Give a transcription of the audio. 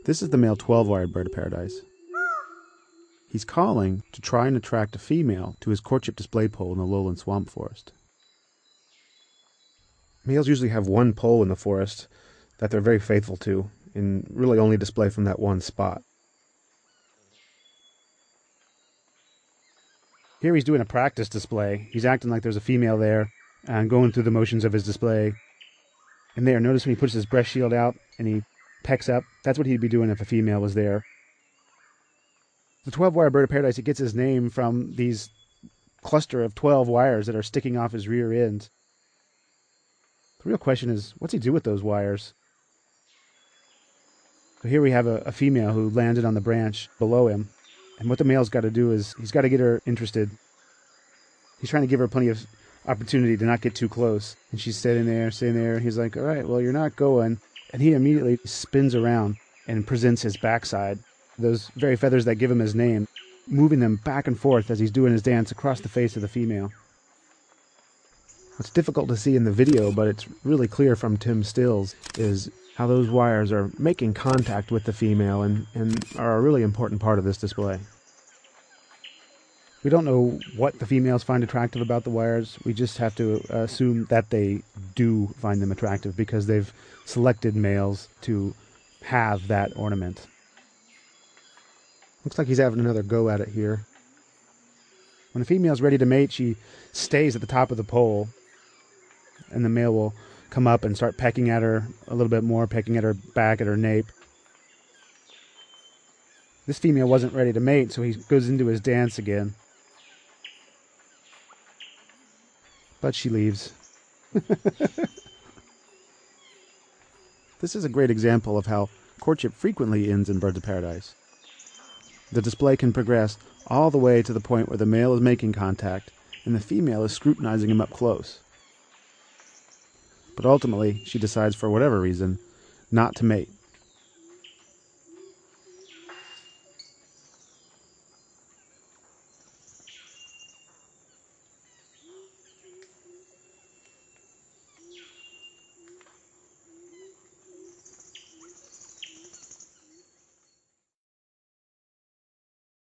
This is the male 12-wired bird of paradise. He's calling to try and attract a female to his courtship display pole in the lowland swamp forest. Males usually have one pole in the forest that they're very faithful to and really only display from that one spot. Here he's doing a practice display. He's acting like there's a female there and going through the motions of his display. And there, notice when he puts his breast shield out and he pecks up, that's what he'd be doing if a female was there. The 12-wire bird of paradise, it gets his name from these cluster of 12 wires that are sticking off his rear end. The real question is, what's he do with those wires? So here we have a female who landed on the branch below him. And what the male's got to do is, he's got to get her interested. He's trying to give her plenty of opportunity to not get too close. And she's sitting there. And he's like, all right, well, you're not going. And he immediately spins around and presents his backside. Those very feathers that give him his name, moving them back and forth as he's doing his dance across the face of the female. What's difficult to see in the video, but it's really clear from Tim Stills, is how those wires are making contact with the female and are a really important part of this display. We don't know what the females find attractive about the wires. We just have to assume that they do find them attractive because they've selected males to have that ornament. Looks like he's having another go at it here. When the female's ready to mate, she stays at the top of the pole, and the male will come up and start pecking at her a little bit more, pecking at her back, at her nape. This female wasn't ready to mate, so he goes into his dance again. But she leaves. This is a great example of how courtship frequently ends in birds of paradise. The display can progress all the way to the point where the male is making contact and the female is scrutinizing him up close. But ultimately, she decides, for whatever reason, not to mate.